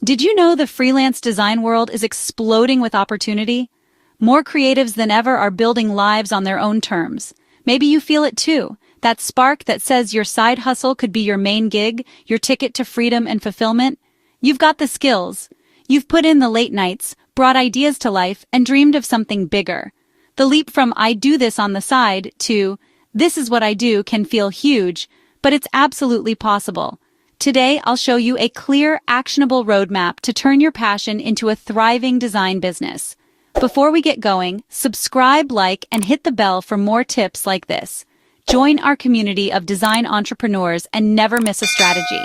Did you know the freelance design world is exploding with opportunity? More creatives than ever are building lives on their own terms. Maybe you feel it too. That spark that says your side hustle could be your main gig, your ticket to freedom and fulfillment. You've got the skills. You've put in the late nights, brought ideas to life, and dreamed of something bigger. The leap from "I do this on the side" to "this is what I do" can feel huge, but it's absolutely possible. Today, I'll show you a clear, actionable roadmap to turn your passion into a thriving design business. Before we get going, subscribe, like, and hit the bell for more tips like this. Join our community of design entrepreneurs and never miss a strategy.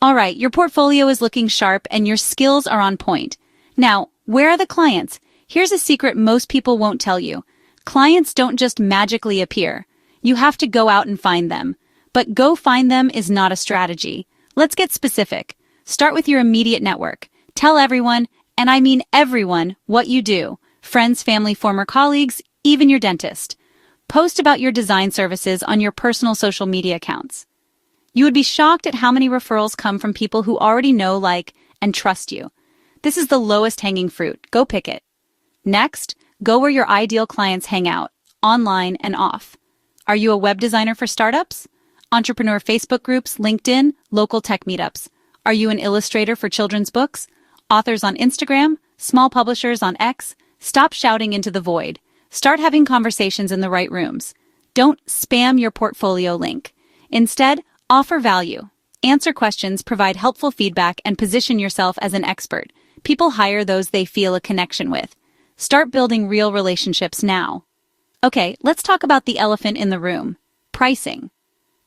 Alright, your portfolio is looking sharp and your skills are on point. Now, where are the clients? Here's a secret most people won't tell you. Clients don't just magically appear. You have to go out and find them. But go find them is not a strategy. Let's get specific. Start with your immediate network. Tell everyone, and I mean everyone, what you do. Friends, family, former colleagues, even your dentist. Post about your design services on your personal social media accounts. You would be shocked at how many referrals come from people who already know, like, and trust you. This is the lowest hanging fruit. Go pick it. Next, go where your ideal clients hang out, online and off. Are you a web designer for startups? Entrepreneur Facebook groups, LinkedIn, local tech meetups. Are you an illustrator for children's books? Authors on Instagram? Small publishers on X? Stop shouting into the void. Start having conversations in the right rooms. Don't spam your portfolio link. Instead, offer value. Answer questions, provide helpful feedback, and position yourself as an expert. People hire those they feel a connection with. Start building real relationships now. Okay, let's talk about the elephant in the room. Pricing.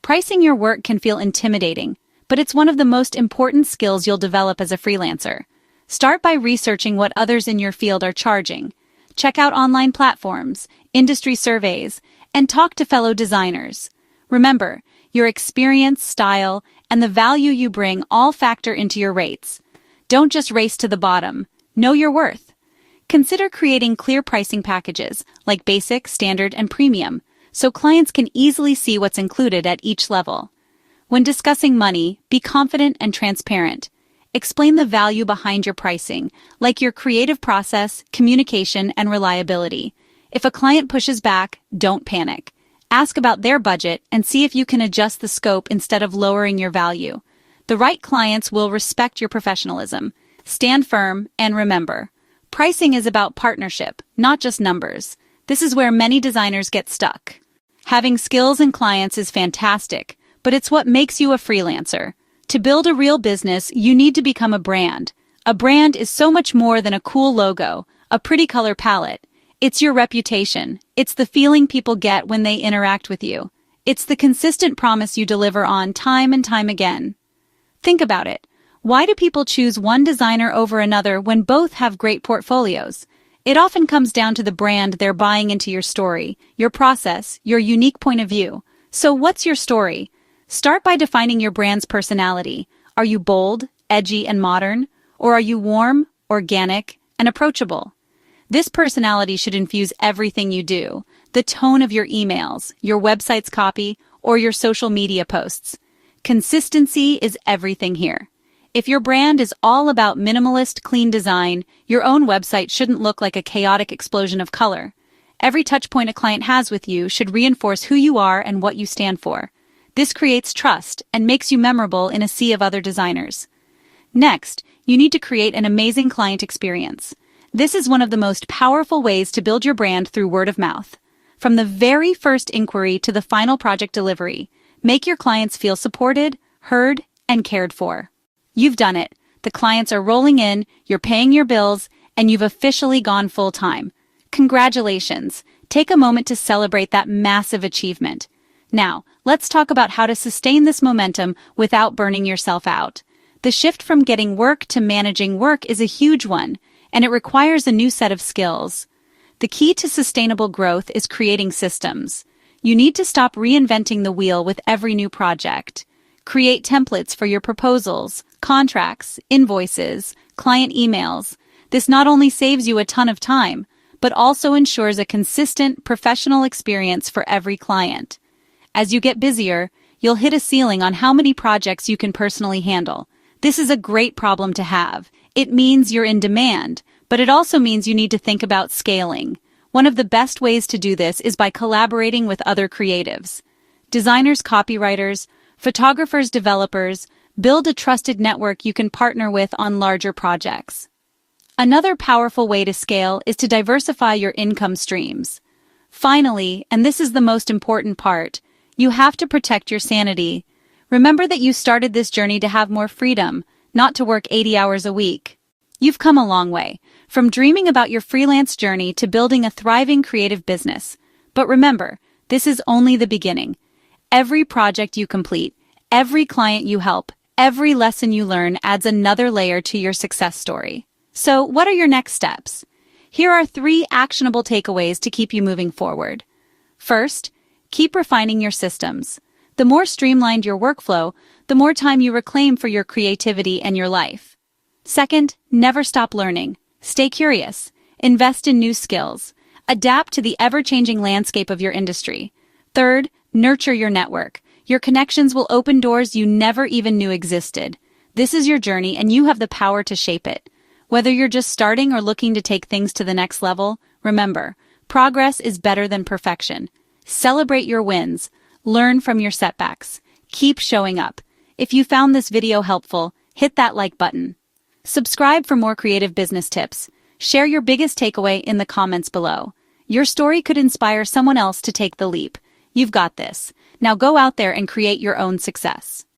Pricing your work can feel intimidating, but it's one of the most important skills you'll develop as a freelancer. Start by researching what others in your field are charging. Check out online platforms, industry surveys, and talk to fellow designers. Remember, your experience, style, and the value you bring all factor into your rates. Don't just race to the bottom. Know your worth. Consider creating clear pricing packages, like basic, standard, and premium, so clients can easily see what's included at each level. When discussing money, be confident and transparent. Explain the value behind your pricing, like your creative process, communication, and reliability. If a client pushes back, don't panic. Ask about their budget and see if you can adjust the scope instead of lowering your value. The right clients will respect your professionalism. Stand firm and remember, pricing is about partnership, not just numbers. This is where many designers get stuck. Having skills and clients is fantastic, but it's what makes you a freelancer. To build a real business, you need to become a brand. A brand is so much more than a cool logo, a pretty color palette. It's your reputation. It's the feeling people get when they interact with you. It's the consistent promise you deliver on time and time again. Think about it. Why do people choose one designer over another when both have great portfolios? It often comes down to the brand they're buying into, your story, your process, your unique point of view. So what's your story? Start by defining your brand's personality. Are you bold, edgy, and modern? Or are you warm, organic, and approachable? This personality should infuse everything you do. The tone of your emails, your website's copy, or your social media posts. Consistency is everything here. If your brand is all about minimalist, clean design, your own website shouldn't look like a chaotic explosion of color. Every touchpoint a client has with you should reinforce who you are and what you stand for. This creates trust and makes you memorable in a sea of other designers. Next, you need to create an amazing client experience. This is one of the most powerful ways to build your brand through word of mouth. From the very first inquiry to the final project delivery, make your clients feel supported, heard, and cared for. You've done it. The clients are rolling in, you're paying your bills, and you've officially gone full-time. Congratulations. Take a moment to celebrate that massive achievement. Now, let's talk about how to sustain this momentum without burning yourself out. The shift from getting work to managing work is a huge one, and it requires a new set of skills. The key to sustainable growth is creating systems. You need to stop reinventing the wheel with every new project. Create templates for your proposals, contracts, invoices, client emails. This not only saves you a ton of time, but also ensures a consistent, professional experience for every client. As you get busier, you'll hit a ceiling on how many projects you can personally handle. This is a great problem to have. It means you're in demand, but it also means you need to think about scaling. One of the best ways to do this is by collaborating with other creatives. Designers, copywriters, photographers, developers, build a trusted network you can partner with on larger projects. Another powerful way to scale is to diversify your income streams. Finally, and this is the most important part, you have to protect your sanity. Remember that you started this journey to have more freedom, not to work 80 hours a week. You've come a long way, from dreaming about your freelance journey to building a thriving creative business. But remember, this is only the beginning. Every project you complete, every client you help, every lesson you learn adds another layer to your success story. So, what are your next steps? Here are 3 actionable takeaways to keep you moving forward. First, keep refining your systems. The more streamlined your workflow, the more time you reclaim for your creativity and your life. Second, never stop learning. Stay curious. Invest in new skills. Adapt to the ever-changing landscape of your industry. Third, nurture your network. Your connections will open doors you never even knew existed. This is your journey, and you have the power to shape it. Whether you're just starting or looking to take things to the next level, remember, progress is better than perfection. Celebrate your wins. Learn from your setbacks. Keep showing up. If you found this video helpful, hit that like button. Subscribe for more creative business tips. Share your biggest takeaway in the comments below. Your story could inspire someone else to take the leap. You've got this. Now go out there and create your own success.